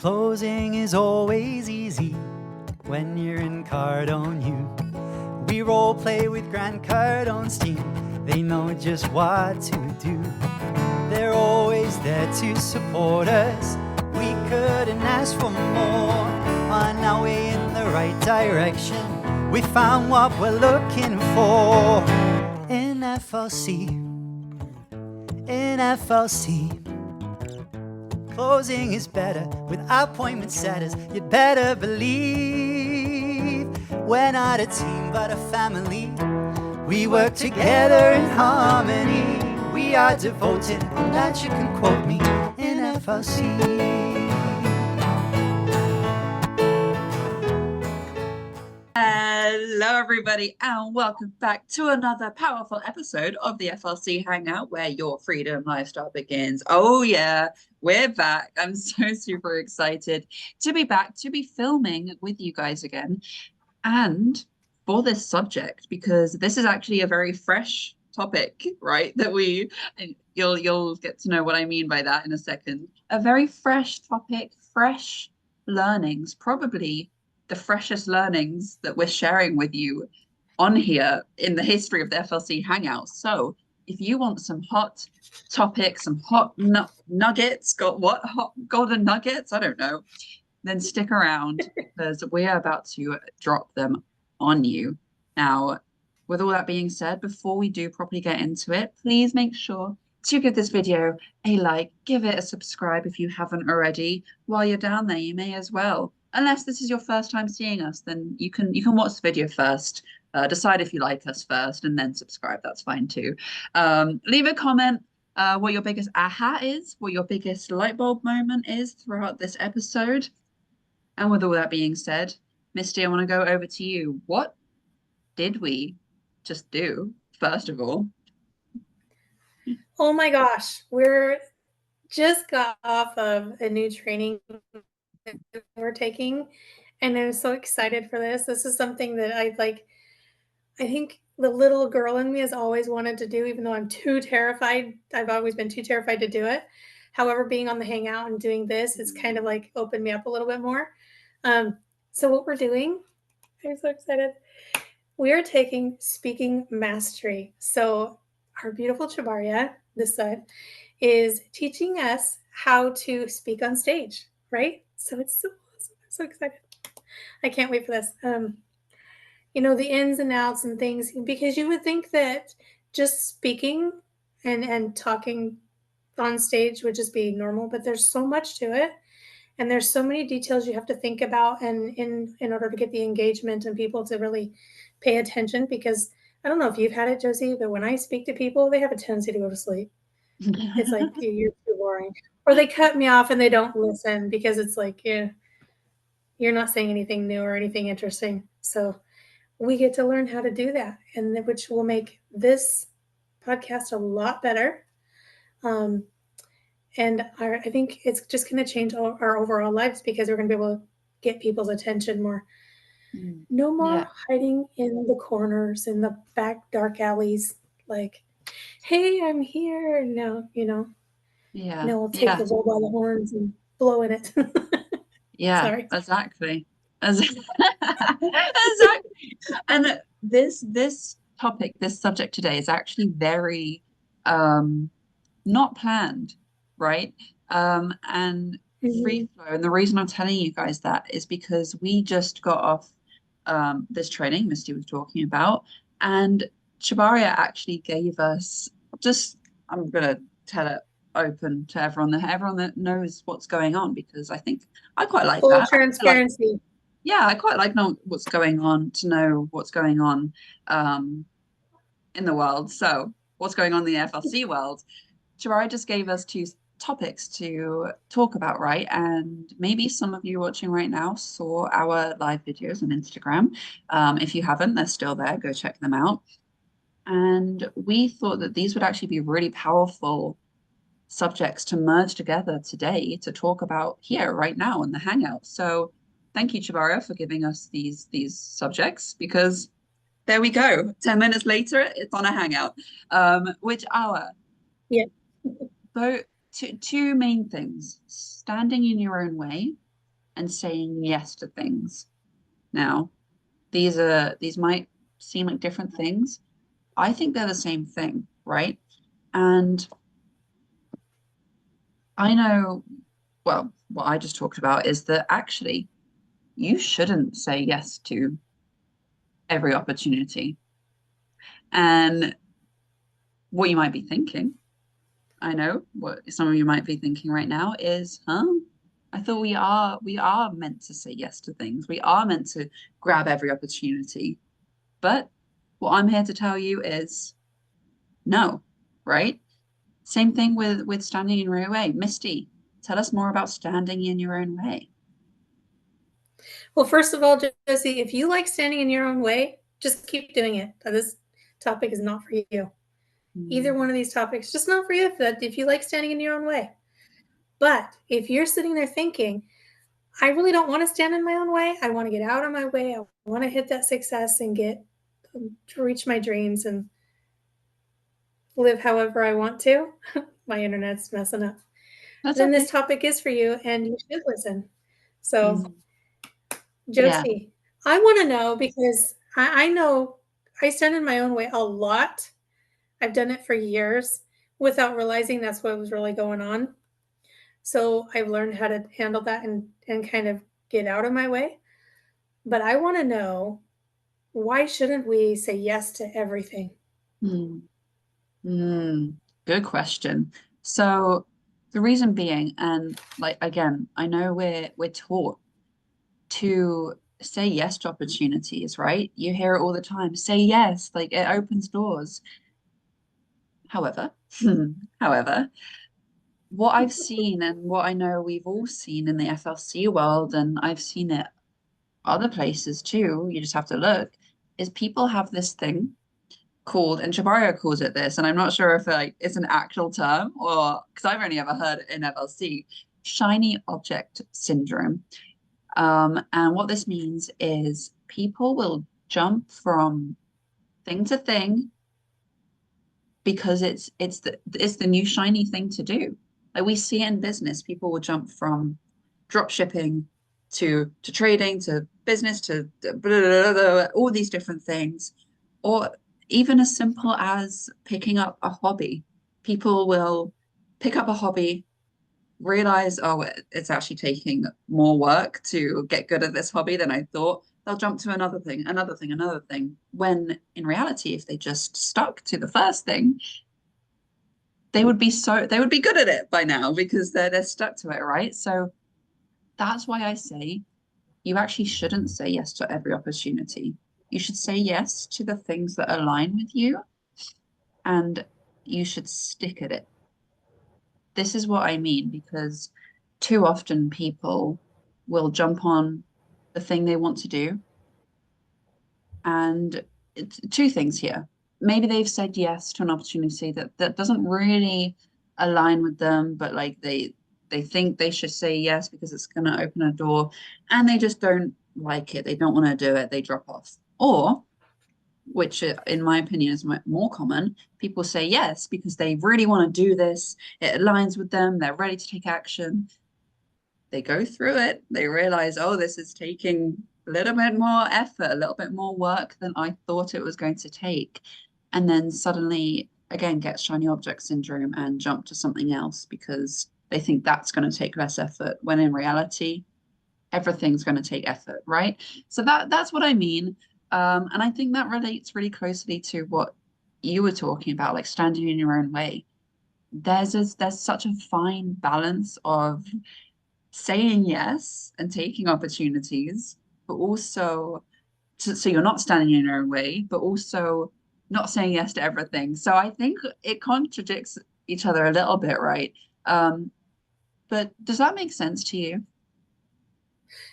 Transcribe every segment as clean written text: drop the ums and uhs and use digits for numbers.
Closing is always easy when you're in Cardone U. We role play with Grant Cardone's team. They know just what to do. They're always there to support us. We couldn't ask for more. On our way in the right direction, we found what we're looking for. In FLC, in FLC. Closing is better with appointment setters. You'd better believe we're not a team but a family. We work together in harmony. We are devoted, on that you can quote me, in FLC. Hello everybody and welcome back to another powerful episode of the FLC Hangout where your freedom lifestyle begins. Oh yeah, we're back. I'm so super excited to be back, to be filming with you guys again and for this subject, because this is actually a very fresh topic, right? You'll get to know what I mean by that in a second. A very fresh topic, fresh learnings, probably the freshest learnings that we're sharing with you on here in the history of the FLC Hangout. So if you want some hot topics, some hot nuggets, hot golden nuggets, I don't know, then stick around because we are about to drop them on you. Now, with all that being said, before we do properly get into it, please make sure to give this video a like, give it a subscribe if you haven't already. While you're down there, you may as well. Unless this is your first time seeing us, then you can watch the video first, decide if you like us first, and then subscribe. That's fine too. Leave a comment what your biggest aha is, what your biggest light bulb moment is throughout this episode. And with all that being said, Misty, I want to go over to you. What did we just do, first of all? Oh my gosh, we're just got off of a new training we're taking, and I'm so excited for this. This is something that I think the little girl in me has always wanted to do, even though I'm too terrified. I've always been too terrified to do it. However, being on the Hangout and doing this, it's kind of like opened me up a little bit more. So what we're doing, I'm so excited. We are taking speaking mastery. So our beautiful Chabaria, this side, is teaching us how to speak on stage, right? So it's so awesome. I'm so excited. I can't wait for this. The ins and outs and things, because you would think that just speaking and talking on stage would just be normal, but there's so much to it. And there's so many details you have to think about and in order to get the engagement and people to really pay attention, because I don't know if you've had it, Josie, but when I speak to people, they have a tendency to go to sleep. It's like, you're too boring. Or they cut me off and they don't listen because it's like, yeah, you're not saying anything new or anything interesting. So we get to learn how to do that, and which will make this podcast a lot better. And I think it's just going to change our overall lives, because we're going to be able to get people's attention more. No more hiding in the corners, in the back dark alleys, like, hey, I'm here. No, we'll take the bull by the horns and blow in it. Yeah, sorry. Exactly. Exactly. And this topic, this subject today is actually very not planned, right? And free flow. And the reason I'm telling you guys that is because we just got off this training Misty was talking about, and Chabaria actually gave us I'm gonna tell it open to everyone that knows what's going on, because I think I quite like full that. transparency. I quite like knowing what's going on, to know what's going on in the world. So what's going on in the FLC world? Chabaria just gave us two topics to talk about, right? And maybe some of you watching right now saw our live videos on Instagram. If you haven't, they're still there. Go check them out. And we thought that these would actually be really powerful subjects to merge together today to talk about here right now in the Hangout. So thank you, Chabaria, for giving us these subjects, because there we go. 10 minutes later, it's on a Hangout. Which are two main things: standing in your own way and saying yes to things. Now, these might seem like different things. I think they're the same thing, right? And I know, well, what I just talked about is that actually you shouldn't say yes to every opportunity. And what you might be thinking, I know what some of you might be thinking right now is, huh? I thought we are meant to say yes to things. We are meant to grab every opportunity. But what I'm here to tell you is no, right? Same thing with standing in your own way. Misty, tell us more about standing in your own way. Well, first of all, Josie, if you like standing in your own way, just keep doing it. This topic is not for you. Either one of these topics, just not for you if you like standing in your own way. But if you're sitting there thinking, I really don't want to stand in my own way, I want to get out of my way, I want to hit that success and get to reach my dreams and live however I want to. My internet's messing up. That's Then okay. this topic is for you and you should listen. So, Yeah. Josie, I want to know because I know I stand in my own way a lot. I've done it for years without realizing that's what was really going on. So I've learned how to handle that and kind of get out of my way. But I want to know, why shouldn't we say yes to everything? Mm. Good question. So the reason being, and like again, I know we're taught to say yes to opportunities, right? You hear it all the time. Say yes, like it opens doors. However, however, what I've seen and what I know we've all seen in the FLC world, and I've seen it other places too, you just have to look, is people have this thing called, and Chabario calls it this, and I'm not sure if like it's an actual term or because I've only ever heard it in FLC, shiny object syndrome. And what this means is people will jump from thing to thing because it's the new shiny thing to do. Like we see it in business, people will jump from drop shipping to trading to business to blah, blah, blah, blah, all these different things, or even as simple as picking up a hobby. People will pick up a hobby, realize, oh, it's actually taking more work to get good at this hobby than I thought. They'll jump to another thing, another thing, another thing. When in reality, if they just stuck to the first thing, they would be good at it by now because they're stuck to it, right? So that's why I say you actually shouldn't say yes to every opportunity. You should say yes to the things that align with you and you should stick at it. This is what I mean because too often people will jump on the thing they want to do. And it's two things here. Maybe they've said yes to an opportunity that doesn't really align with them, but like they think they should say yes because it's going to open a door and they just don't like it. They don't want to do it. They drop off. Or, which in my opinion is more common, people say yes because they really want to do this. It aligns with them. They're ready to take action. They go through it. They realize, oh, this is taking a little bit more effort, a little bit more work than I thought it was going to take. And then suddenly, again, get shiny object syndrome and jump to something else because they think that's going to take less effort, when in reality, everything's going to take effort, right? So that's what I mean. And I think that relates really closely to what you were talking about, like standing in your own way. There's such a fine balance of saying yes and taking opportunities, but also so you're not standing in your own way, but also not saying yes to everything. So I think it contradicts each other a little bit, right? But does that make sense to you?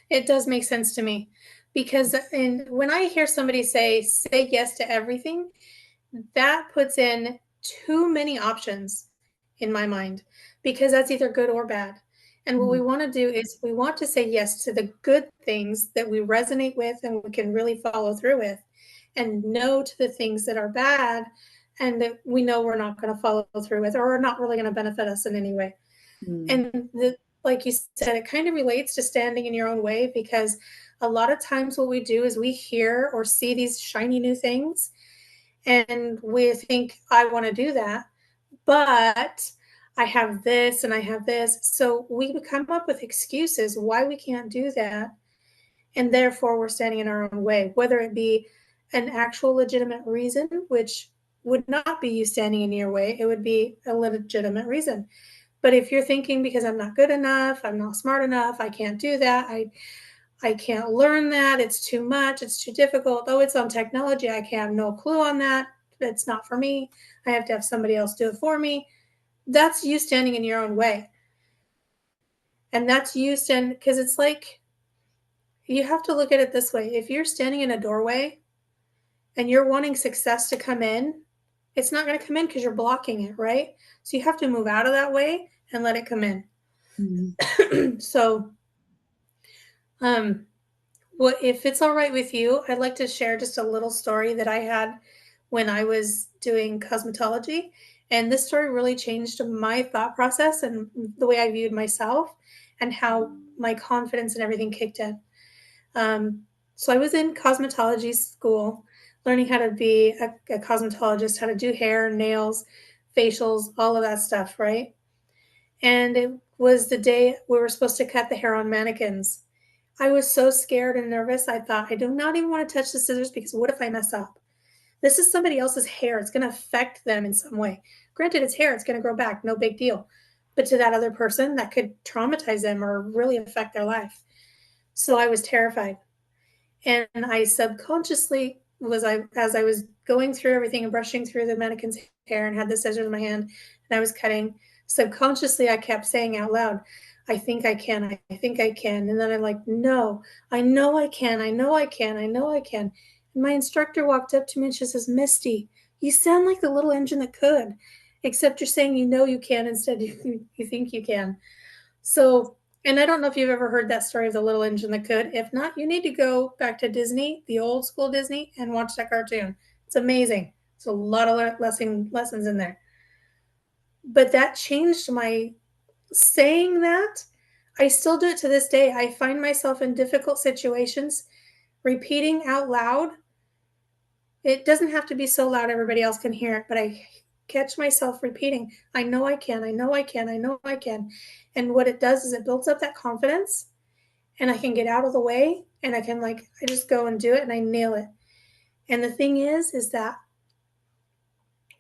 It does make sense to me because when I hear somebody say yes to everything, that puts in too many options in my mind because that's either good or bad. And what we Mm, want to do is we want to say yes to the good things that we resonate with and we can really follow through with, and no to the things that are bad and that we know we're not going to follow through with or are not really going to benefit us in any way. mm, And like you said, it kind of relates to standing in your own way, because a lot of times what we do is we hear or see these shiny new things and we think, I want to do that, but I have this and I have this. So we come up with excuses why we can't do that. And therefore, we're standing in our own way, whether it be an actual legitimate reason, which would not be you standing in your way, it would be a legitimate reason. But if you're thinking, because I'm not good enough, I'm not smart enough, I can't do that, I can't learn that, it's too much, it's too difficult, oh, it's on technology, I have no clue on that, it's not for me, I have to have somebody else do it for me. That's you standing in your own way. And that's you standing, because it's like, you have to look at it this way. If you're standing in a doorway and you're wanting success to come in, it's not going to come in because you're blocking it, right? So you have to move out of that way and let it come in. So, well, if it's all right with you, I'd like to share just a little story that I had when I was doing cosmetology. And this story really changed my thought process and the way I viewed myself and how my confidence and everything kicked in. So I was in cosmetology school, learning how to be a cosmetologist, how to do hair, nails, facials, all of that stuff, right? And it was the day we were supposed to cut the hair on mannequins. I was so scared and nervous. I thought, I do not even want to touch the scissors because what if I mess up? This is somebody else's hair. It's going to affect them in some way. Granted, it's hair, it's going to grow back, no big deal. But to that other person, that could traumatize them or really affect their life. So I was terrified. And I subconsciously as I was going through everything and brushing through the mannequin's hair and had the scissors in my hand and I was cutting, subconsciously I kept saying out loud, I think I can, I think I can. And then I'm like, no, I know I can, I know I can, I know I can. And my instructor walked up to me and she says, Misty, you sound like the little engine that could, except you're saying you know you can instead you think you can. So, and I don't know if you've ever heard that story of the little engine that could. If not, you need to go back to Disney, the old school Disney, and watch that cartoon. It's amazing. It's a lot of lessons in there. But that changed my saying that. I still do it to this day. I find myself in difficult situations repeating out loud. It doesn't have to be so loud everybody else can hear it, but I catch myself repeating, I know I can, I know I can, I know I can. And what it does is it builds up that confidence and I can get out of the way and I can I just go and do it and I nail it. And the thing is that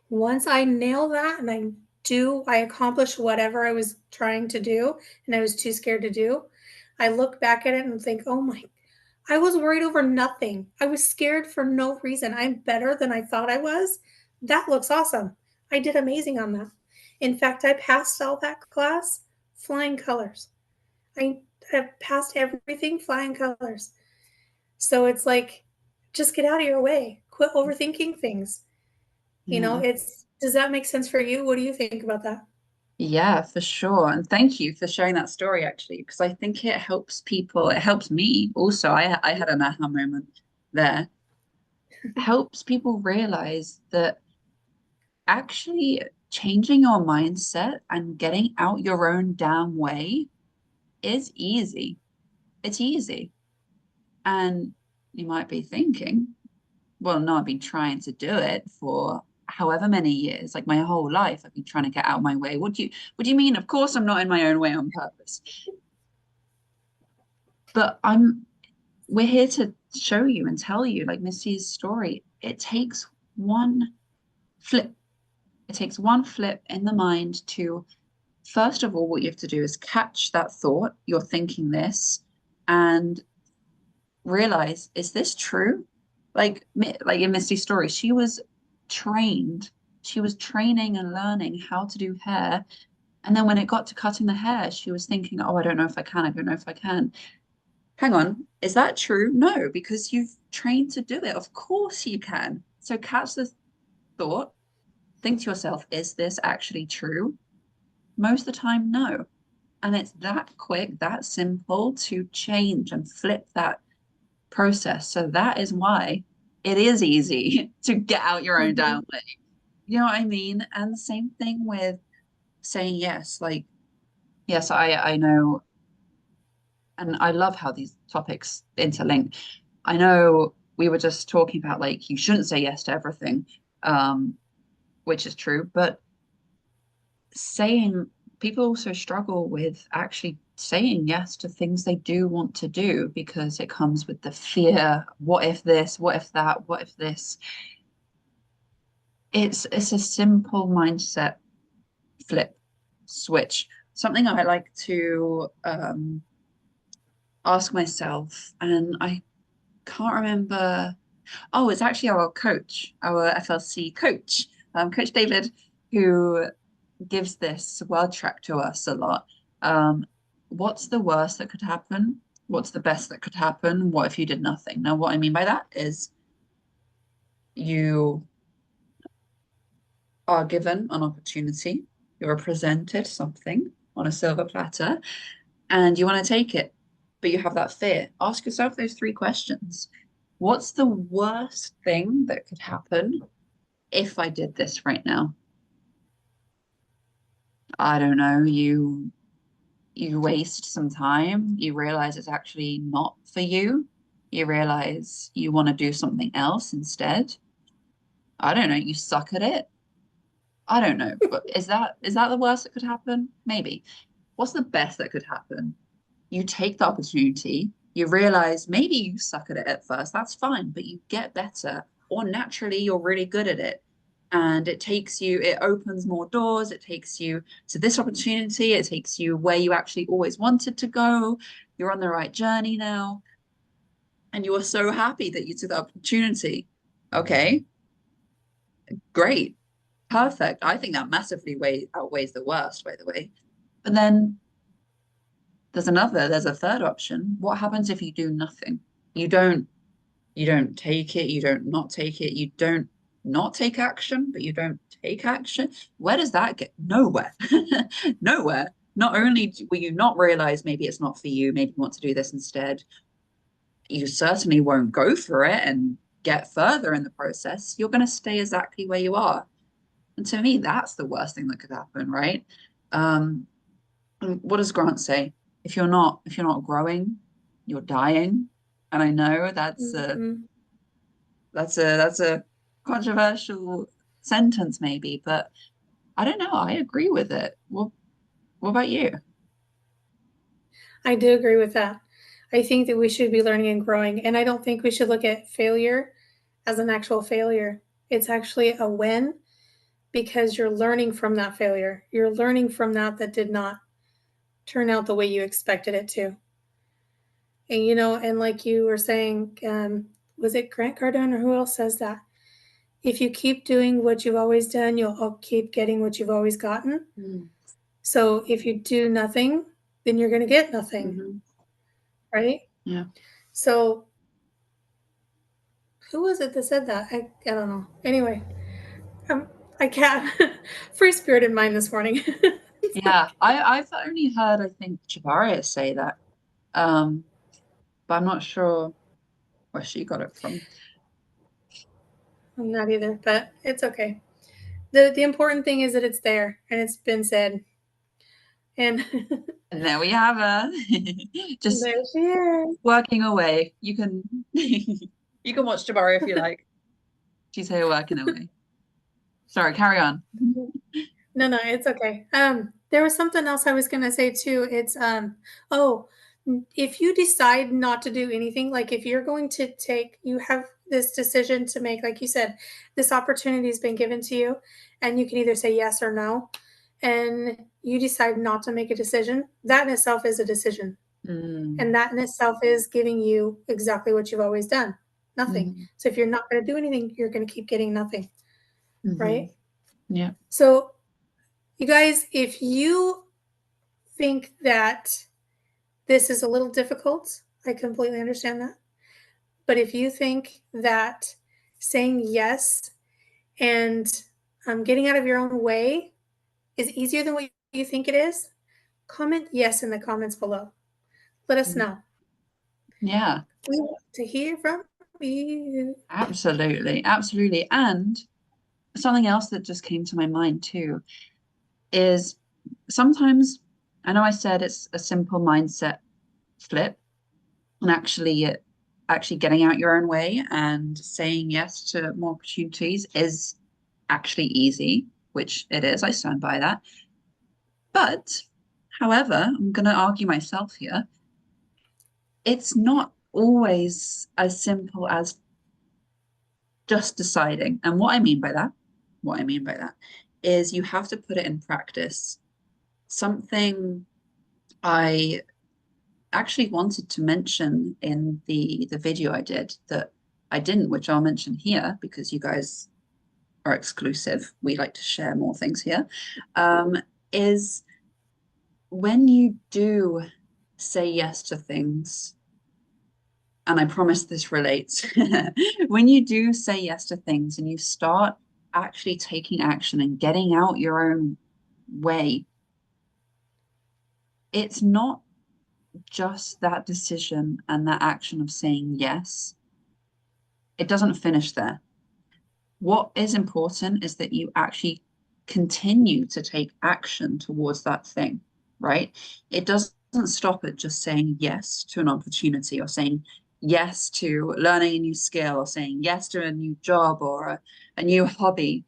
once I nail that and I accomplish whatever I was trying to do and I was too scared to do, I look back at it and think, oh my, I was worried over nothing. I was scared for no reason. I'm better than I thought I was. That looks awesome. I did amazing on that. In fact, I passed all that class flying colors. I have passed everything flying colors. So it's like, just get out of your way. Quit overthinking things. Yeah. Does that make sense for you? What do you think about that? Yeah, for sure. And thank you for sharing that story actually, because I think it helps people. It helps me also. I had an aha moment there. Helps people realize that actually changing your mindset and getting out your own damn way is easy. It's easy. And you might be thinking, well, no, I've been trying to do it for however many years, like my whole life. I've been trying to get out of my way. What do you mean? Of course I'm not in my own way on purpose. But we're here to show you and tell you, like Missy's story, it takes one flip. It takes one flip in the mind to, first of all, what you have to do is catch that thought, you're thinking this, and realize, is this true? Like in Misty's story, she was trained. She was training and learning how to do hair. And then when it got to cutting the hair, she was thinking, oh, I don't know if I can. I don't know if I can. Hang on, is that true? No, because you've trained to do it. Of course you can. So catch the thought, think to yourself, is this actually true? Most of the time, no. And it's that quick, that simple to change and flip that process. So that is why it is easy to get out your own Mhm. damn way. You know what I mean? And the same thing with saying yes. Like Yes, I know, and I love how these topics interlink. I know we were just talking about like you shouldn't say yes to everything, um, which is true, but saying people also struggle with actually saying yes to things they do want to do because it comes with the fear, what if this, what if that, what if this? It's a simple mindset flip switch. Something I like to ask myself, and I can't remember. Oh, it's actually our coach, our FLC coach, Coach David, who gives this word track to us a lot. Um, what's the worst that could happen? What's the best that could happen? What if you did nothing? Now, what I mean by that is you are given an opportunity, you're presented something on a silver platter, and you want to take it, but you have that fear. Ask yourself those three questions. What's the worst thing that could happen if I did this right now? I don't know, you waste some time, you realize it's actually not for you. You realize you want to do something else instead. I don't know, you suck at it. I don't know, but is that the worst that could happen? Maybe. What's the best that could happen? You take the opportunity, you realize maybe you suck at it at first, that's fine, but you get better, or naturally you're really good at it. And it opens more doors, it takes you to this opportunity, it takes you where you actually always wanted to go. You're on the right journey now, and you are so happy that you took the opportunity. Okay, great, perfect. I think that outweighs the worst, by the way. But then there's a third option. What happens if you do nothing? You don't you don't take it, you don't not take it, you don't not take action, but you don't take action. Where does that get? Nowhere. Nowhere. Not only will you not realize maybe it's not for you, maybe you want to do this instead, you certainly won't go for it and get further in the process. You're going to stay exactly where you are. And to me, that's the worst thing that could happen, right? Um, and what does Grant say? If you're not growing, you're dying. And I know Mm-hmm. that's a controversial sentence maybe, but I don't know. I agree with it. What about you? I do agree with that. I think that we should be learning and growing, and I don't think we should look at failure as an actual failure. It's actually a win because you're learning from that failure. You're learning from that did not turn out the way you expected it to. And and like you were saying, was it Grant Cardone or who else says that? If you keep doing what you've always done, you'll keep getting what you've always gotten. Mm. So if you do nothing, then you're going to get nothing, Hmm. right? Yeah. So who was it that said that? I don't know. Anyway, um, I can't. Free spirited mind this morning. Yeah. I've only heard, I think, Javaria say that. Um, but I'm not sure where she got it from. I'm not either, but it's okay. The important thing is that it's there and it's been said. And And there we have her. Just there she is. working away. You can you can watch Jabari if you like. She's here working away. Sorry, carry on. No, no, it's okay. There was something else I was gonna say too. It's oh, if you decide not to do anything, like if you're going to you have this decision to make, like you said, this opportunity has been given to you, and you can either say yes or no, and you decide not to make a decision, that in itself is a decision. Mm. And that in itself is giving you exactly what you've always done, nothing. Mm. So if you're not going to do anything, you're going to keep getting nothing, Hmm. right? Yeah. So, you guys, if you think that this is a little difficult, I completely understand that. But if you think that saying yes and getting out of your own way is easier than what you think it is, comment yes in the comments below. Let us know. Yeah, We want to hear from you. absolutely. Absolutely. And something else that just came to my mind too is sometimes I know I said it's a simple mindset flip, and actually getting out your own way and saying yes to more opportunities is actually easy, which it is. I stand by that. But, however, I'm going to argue myself here. It's not always as simple as just deciding. And what I mean by that is you have to put it in practice. Something I actually wanted to mention in the video I did that I didn't, which I'll mention here because you guys are exclusive. We like to share more things here. Is when you do say yes to things, and I promise this relates, when you do say yes to things and you start actually taking action and getting out your own way, it's not just that decision and that action of saying yes. It doesn't finish there. What is important is that you actually continue to take action towards that thing, right? It doesn't stop at just saying yes to an opportunity or saying yes to learning a new skill or saying yes to a new job or a new hobby.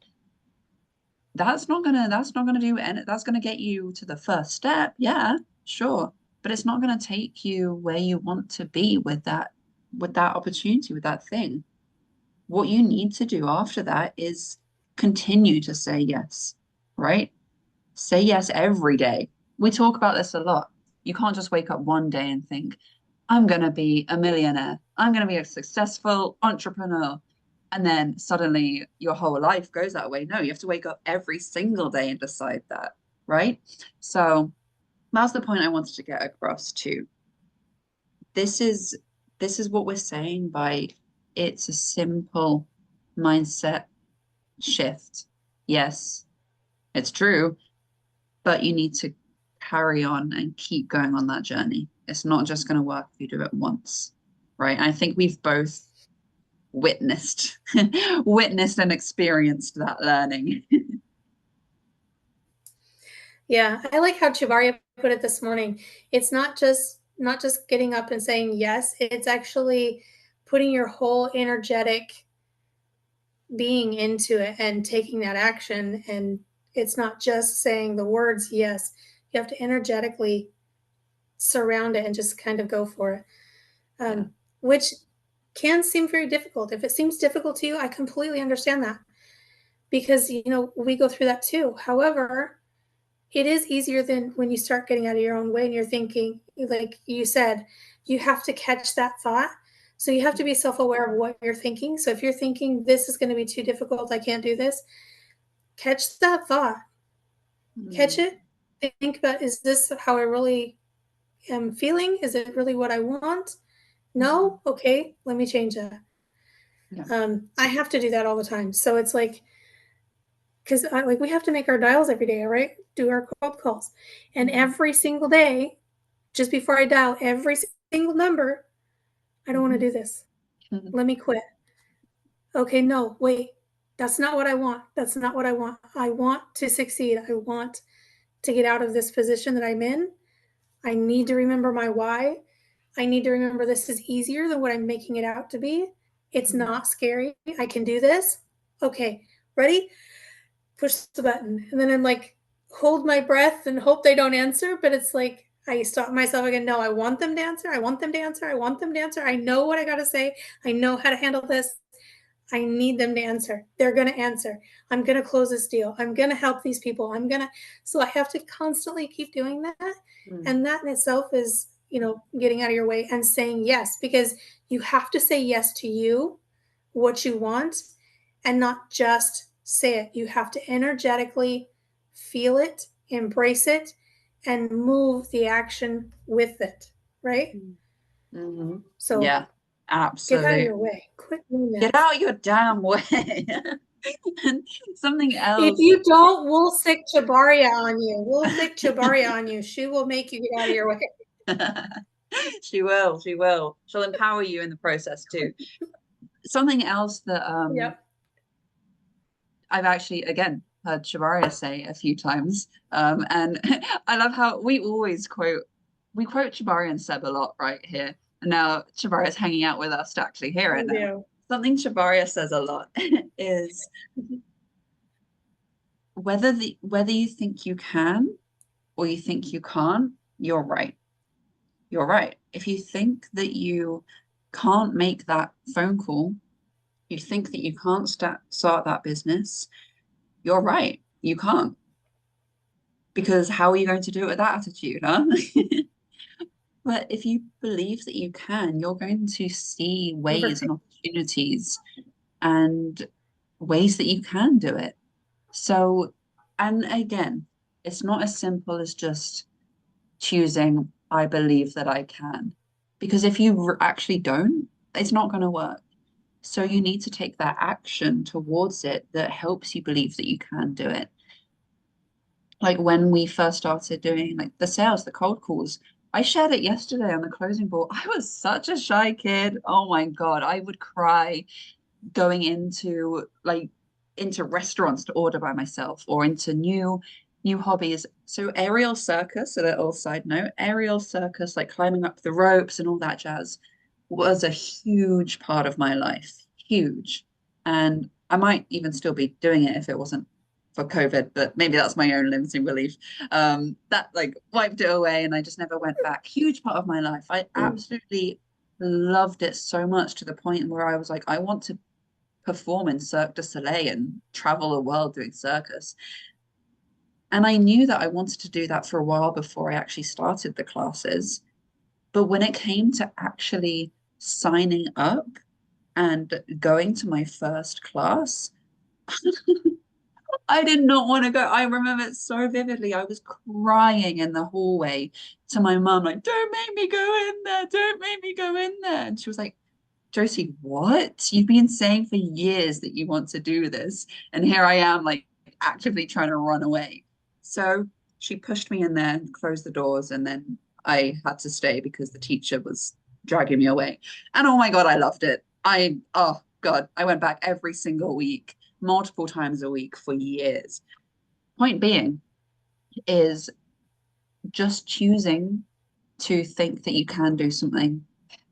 That's not gonna do any, that's gonna get you to the first step, yeah, sure, but it's not gonna take you where you want to be with that opportunity, with that thing. What you need to do after that is continue to say yes, right? Say yes every day. We talk about this a lot. You can't just wake up one day and think, I'm going to be a millionaire. I'm going to be a successful entrepreneur. And then suddenly your whole life goes that way. No, you have to wake up every single day and decide that, right? So that's the point I wanted to get across too. This is what we're saying by it's a simple mindset shift. Yes, it's true, but you need to carry on and keep going on that journey. It's not just going to work if you do it once, right? I think we've both witnessed witnessed and experienced that learning. Yeah, I like how Chibaria put it this morning. It's not just getting up and saying yes, it's actually putting your whole energetic being into it and taking that action. And it's not just saying the words yes, you have to energetically surround it and just kind of go for it. Yeah. Which can seem very difficult. If it seems difficult to you, I completely understand that, because we go through that too. However, it is easier than when you start getting out of your own way and you're thinking, like you said, you have to catch that thought. So you have to be self-aware of what you're thinking. So if you're thinking this is going to be too difficult, I can't do this, catch that thought. Catch it. Think about, is this how I really am feeling? Is it really what I want? No? Okay, let me change that. Yeah. I have to do that all the time. So it's like, because we have to make our dials every day, right? Do our cold calls. And every single day, just before I dial every single number, I don't want to do this. Let me quit. Okay, no, wait. That's not what I want. That's not what I want. I want to succeed. I want to get out of this position that I'm in. I need to remember my why. I need to remember this is easier than what I'm making it out to be. It's not scary. I can do this. Okay, ready? Push the button. And then I'm like, hold my breath and hope they don't answer. But it's like, I stop myself again. No, I want them to answer. I want them to answer. I want them to answer. I know what I got to say. I know how to handle this. I need them to answer. They're going to answer. I'm going to close this deal. I'm going to help these people. So I have to constantly keep doing that. And that in itself is, getting out of your way and saying yes, because you have to say yes to you, what you want, and not just say it. You have to energetically feel it, embrace it, and move the action with it. Right? So Yeah, get out of absolutely. your way. Quit doing that. Get out your damn way. Something If else. you don't, we'll sick Chabaria on you. We'll sick Chabaria on you. She will make you get out of your way. She will. She will. She'll empower you in the process too. Something else that Yep. I've actually, again, heard Shabaria say a few times. And I love how we quote Shabaria and Seb a lot right here. And now Shabaria's hanging out with us to actually hear it We now. do. Something Shabaria says a lot is whether you think you can or you think you can't, you're right. You're right. If you think that you can't make that phone call, you think that you can't start that business, you're right. You can't. Because how are you going to do it with that attitude, huh? But if you believe that you can, you're going to see ways and opportunities and ways that you can do it. So, and again, it's not as simple as just choosing, I believe that I can. Because if you actually don't, it's not going to work. So you need to take that action towards it that helps you believe that you can do it. Like when we first started doing like the sales, the cold calls, I shared it yesterday on the closing ball. I was such a shy kid. Oh my God, I would cry going into restaurants to order by myself or into new hobbies. So aerial circus, a little side note, aerial circus, like climbing up the ropes and all that jazz, was a huge part of my life. Huge. And I might even still be doing it if it wasn't for COVID, but maybe that's my own limiting belief. That like wiped it away and I just never went back. Huge part of my life. I absolutely loved it so much to the point where I was like, I want to perform in Cirque du Soleil and travel the world doing circus. And I knew that I wanted to do that for a while before I actually started the classes. But when it came to actually signing up and going to my first class, I did not want to go. I remember it so vividly. I was crying in the hallway to my mum, like, don't make me go in there. Don't make me go in there. And she was like, Josie, what? You've been saying for years that you want to do this. And here I am, like, actively trying to run away. So she pushed me in there and closed the doors. And then I had to stay because the teacher was dragging me away. And oh my God, I loved it. Oh God, I went back every single week, multiple times a week for years. Point being is just choosing to think that you can do something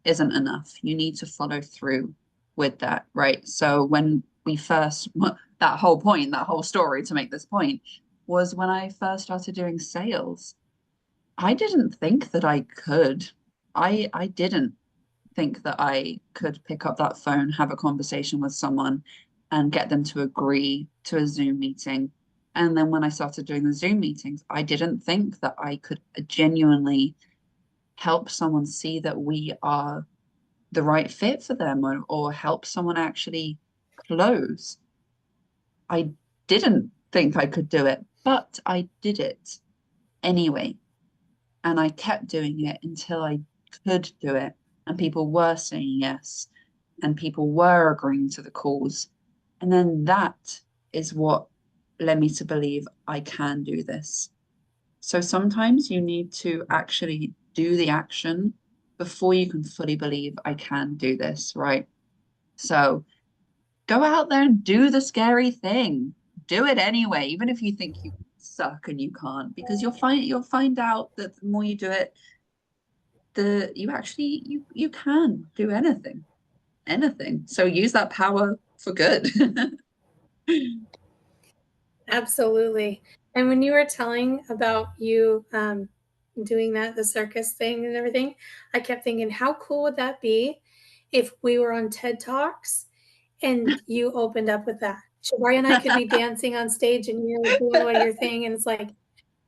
isn't enough. You need to follow through with that, right? So when we first, that whole point, that whole story to make this point was when I first started doing sales. I didn't think that I could. I didn't think that I could pick up that phone, have a conversation with someone, and get them to agree to a Zoom meeting. And then when I started doing the Zoom meetings, I didn't think that I could genuinely help someone see that we are the right fit for them or help someone actually close. I didn't think I could do it, but I did it anyway. And I kept doing it until I could do it. And people were saying yes. And people were agreeing to the calls. And then that is what led me to believe I can do this. So sometimes you need to actually do the action before you can fully believe I can do this, right? So go out there and do the scary thing. Do it anyway, even if you think you suck and you can't, because you'll find out that the more you do it, the you actually you can do anything. Anything. So use that power for good. Absolutely. And when you were telling about you doing that, the circus thing and everything, I kept thinking, how cool would that be if we were on TED Talks and you opened up with that? Shabari and I could be dancing on stage and you're doing what your thing, and it's like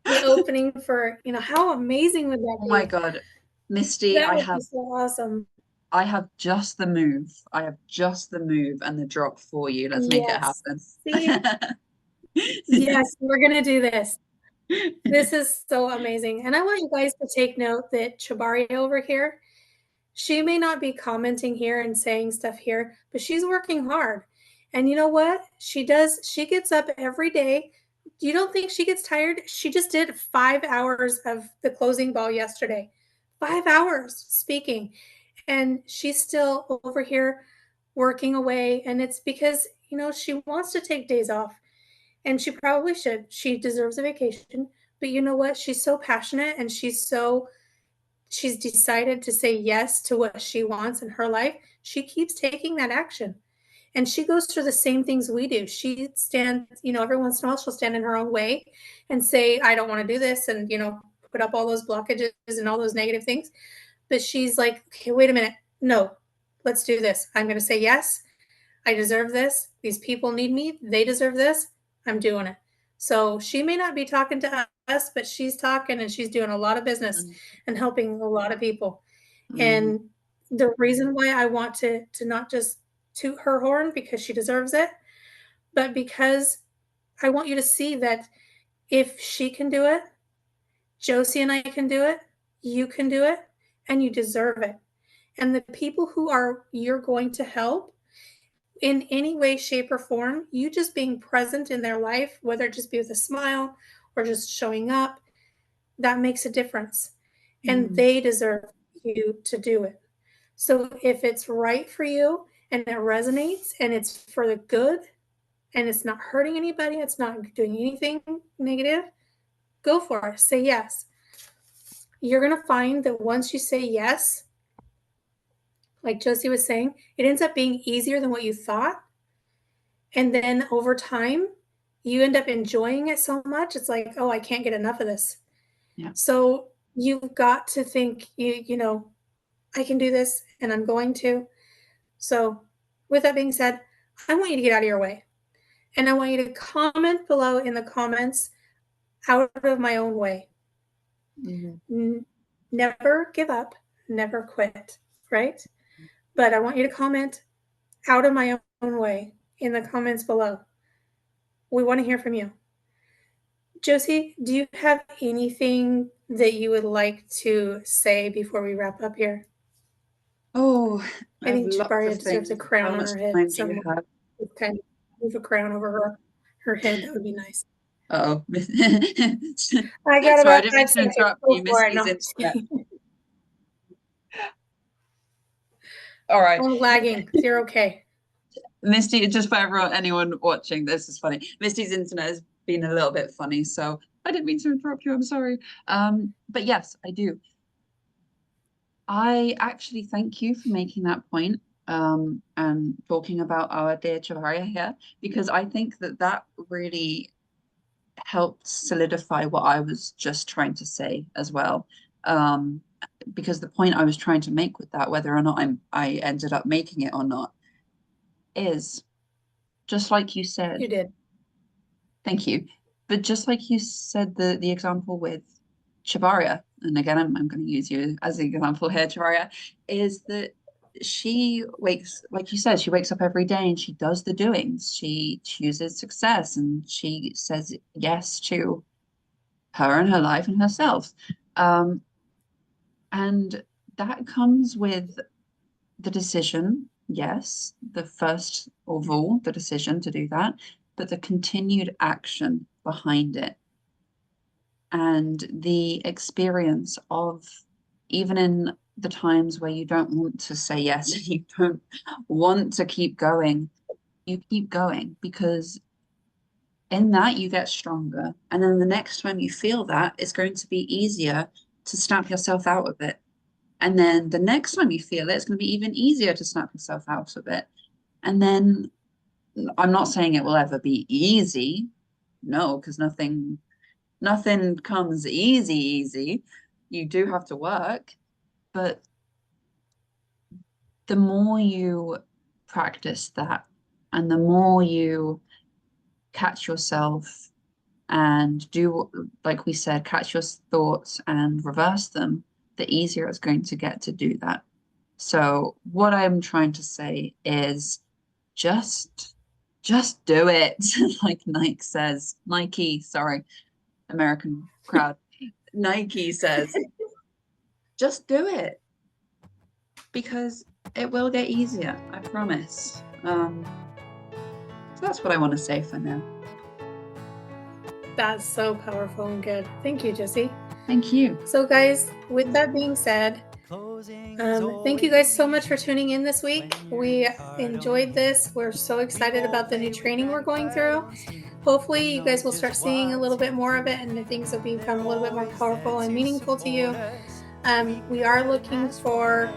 the opening for, how amazing would that Oh my be? God. Misty, That I would be have so awesome. I have just the move. I have just the move and the drop for you. Let's make it Yes. happen. See, yes, we're going to do this. This is so amazing. And I want you guys to take note that Chabari over here, she may not be commenting here and saying stuff here, but she's working hard. And you know what? She does, she gets up every day. You don't think she gets tired? She just did 5 hours of the closing ball yesterday. 5 hours speaking. And she's still over here working away. And it's because, she wants to take days off. And she probably should. She deserves a vacation. But you know what? She's so passionate and she's decided to say yes to what she wants in her life. She keeps taking that action. And she goes through the same things we do. She stands, every once in a while she'll stand in her own way and say, I don't want to do this, and put up all those blockages and all those negative things. But she's like, okay, wait a minute. No, let's do this. I'm going to say yes. I deserve this. These people need me. They deserve this. I'm doing it. So she may not be talking to us, but she's talking and she's doing a lot of business and helping a lot of people. And the reason why I want to not just toot her horn because she deserves it, but because I want you to see that if she can do it, Josie and I can do it, you can do it, and you deserve it. And the people who you're going to help in any way, shape, or form, you just being present in their life, whether it just be with a smile or just showing up, that makes a difference. And they deserve you to do it. So if it's right for you and it resonates and it's for the good and it's not hurting anybody, it's not doing anything negative, go for it. Say yes. You're going to find that once you say yes, like Josie was saying, it ends up being easier than what you thought. And then over time, you end up enjoying it so much. It's like, oh, I can't get enough of this. Yeah. So you've got to think, I can do this and I'm going to. So with that being said, I want you to get out of your way. And I want you to comment below in the comments, out of my own way. Never give up, never quit, right? But I want you to comment out of my own way in the comments below. We want to hear from you. Josie, do you have anything that you would like to say before we wrap up here? Oh, I think Chabaria of deserves a things. crown How on much her head. time do you have? Kind of move a crown over her head. That would be nice. Oh, I got sorry, I about didn't 5 mean to seconds. interrupt Go you, for it. Misty's No. internet. All right. I'm lagging. You're okay. Misty, just for anyone watching, this is funny. Misty's internet has been a little bit funny, so I didn't mean to interrupt you. I'm sorry. But yes, I do. I actually thank you for making that point, and talking about our dear Chavaria here, because I think that really helped solidify what I was just trying to say as well. Because the point I was trying to make with that, whether or not I ended up making it or not, is just like you said. You did. Thank you. But just like you said, the example with Chabaria, and again, I'm going to use you as an example here, Chabaria, is that she wakes, like you said, she wakes up every day and she does the doings. She chooses success and she says yes to her and her life and herself. And that comes with the decision, yes, the first of all, the decision to do that, but the continued action behind it and the experience of, even in the times where you don't want to say yes and you don't want to keep going, you keep going, because in that you get stronger. And then the next time you feel that, it's going to be easier to snap yourself out of it. And then the next time you feel it, it's going to be even easier to snap yourself out of it. And then I'm not saying it will ever be easy. No, because nothing comes easy. You do have to work. But the more you practice that and the more you catch yourself and do, like we said, catch your thoughts and reverse them, the easier it's going to get to do that. So what I'm trying to say is just do it. Like Nike, sorry, American crowd. Nike says, just do it, because it will get easier, I promise. So that's what I want to say for now. That's so powerful and good. Thank you, Josie. Thank you. So guys, with that being said, thank you guys so much for tuning in this week. We enjoyed this. We're so excited about the new training we're going through. hopefully you guys will start seeing a little bit more of it, and the things will become a little bit more powerful and meaningful to you. We are looking for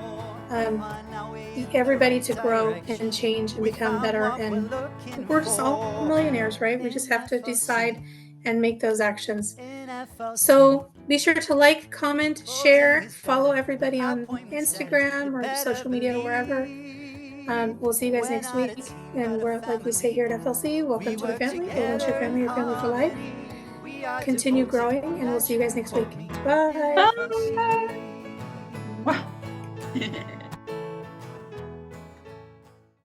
everybody to grow and change and become better, and we're just all millionaires, right? We just have to decide and make those actions. So be sure to like, comment, share, follow everybody on Instagram or social media or wherever. We'll see you guys next week. And we're, like we say here at FLC, welcome to the family. Or once your family for life. Continue growing, and we'll see you guys next week. Bye. Bye.